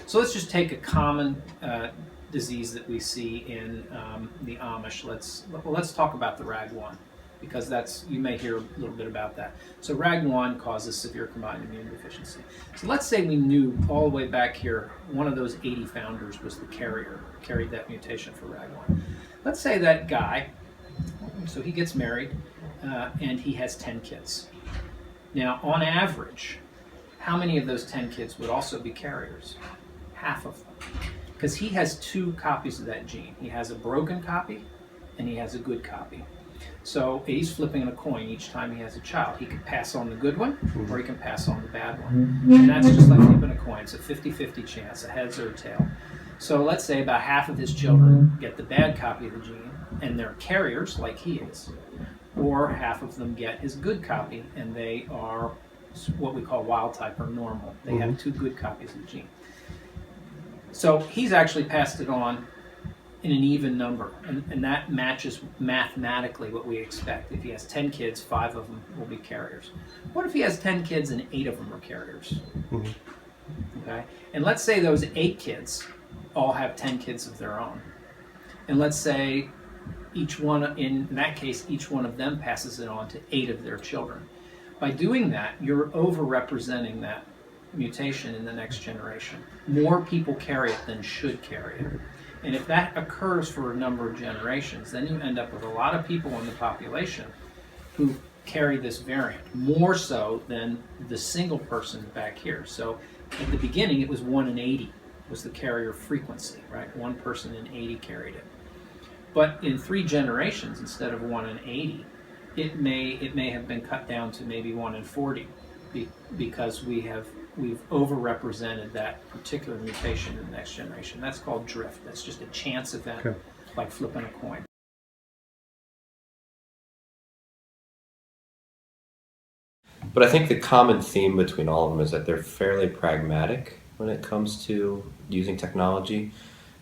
So let's just take a common disease that we see in the Amish. Let's talk about the RAG1 because you may hear a little bit about that. So RAG1 causes severe combined immune deficiency. So let's say we knew all the way back here one of those 80 founders was the carried that mutation for RAG1. Let's say that guy, so he gets married and he has 10 kids. Now, on average, how many of those 10 kids would also be carriers? Half of them. Because he has 2 copies of that gene. He has a broken copy and he has a good copy. So he's flipping a coin each time he has a child. He can pass on the good one or he can pass on the bad one. And that's just like flipping a coin. It's a 50-50 chance, a heads or a tail. So let's say about half of his children get the bad copy of the gene and they're carriers like he is. Or half of them get his good copy and they are what we call wild type or normal. They have 2 good copies of the gene. So he's actually passed it on in an even number, and that matches mathematically what we expect. If he has 10 kids, 5 of them will be carriers. What if he has 10 kids and 8 of them are carriers? Okay, and let's say those 8 kids all have 10 kids of their own, and let's say each one, in that case, each one of them passes it on to 8 of their children. By doing that, you're overrepresenting that mutation in the next generation. More people carry it than should carry it. And if that occurs for a number of generations, then you end up with a lot of people in the population who carry this variant, more so than the single person back here. So at the beginning, it was 1 in 80 was the carrier frequency, right? 1 person in 80 carried it. But in 3 generations, instead of 1 in 80, it may have been cut down to maybe 1 in 40 because we've overrepresented that particular mutation in the next generation. That's called drift. That's just a chance event, like flipping a coin. But I think the common theme between all of them is that they're fairly pragmatic when it comes to using technology.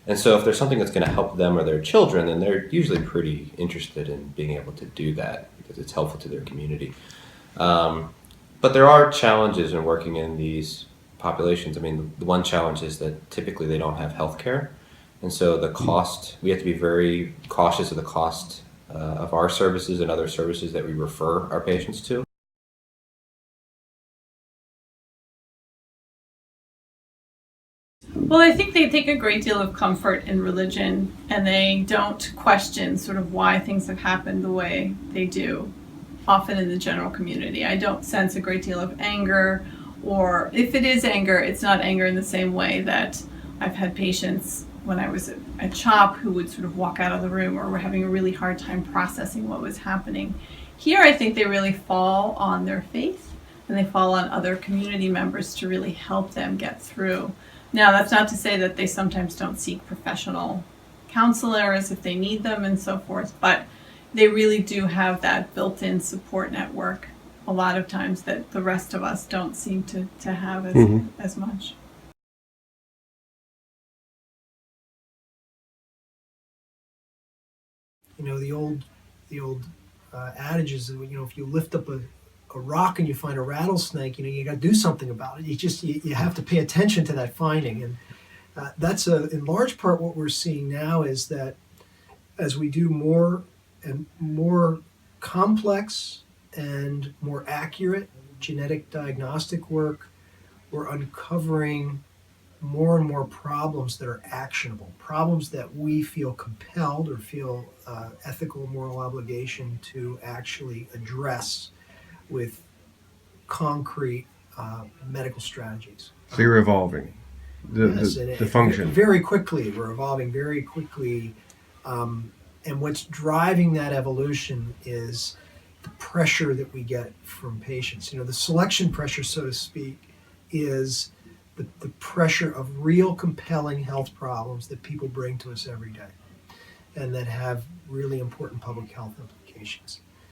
And so if there's something that's going to help them or their children, then they're usually pretty interested in being able to do that because it's helpful to their community. But there are challenges in working in these populations. I mean, the one challenge is that typically they don't have health care. And so the cost, we have to be very cautious of the cost of our services and other services that we refer our patients to. Well, I think they take a great deal of comfort in religion and they don't question sort of why things have happened the way they do, often in the general community. I don't sense a great deal of anger, or if it is anger, it's not anger in the same way that I've had patients when I was at CHOP who would sort of walk out of the room or were having a really hard time processing what was happening. Here, I think they really fall on their faith and they fall on other community members to really help them get through. Now, that's not to say that they sometimes don't seek professional counselors if they need them and so forth, but they really do have that built-in support network a lot of times that the rest of us don't seem to have as much. You know, the old adage is that, you know, if you lift up a rock and you find a rattlesnake, you know, you got to do something about it. You have to pay attention to that finding. And that's in large part what we're seeing now is that as we do more and more complex and more accurate genetic diagnostic work, we're uncovering more and more problems that are actionable, problems that we feel compelled or feel ethical, moral obligation to actually address with concrete medical strategies. So you're evolving Yes, the function. Very quickly, we're evolving very quickly. And what's driving that evolution is the pressure that we get from patients. You know, the selection pressure, so to speak, is the pressure of real compelling health problems that people bring to us every day and that have really important public health implications.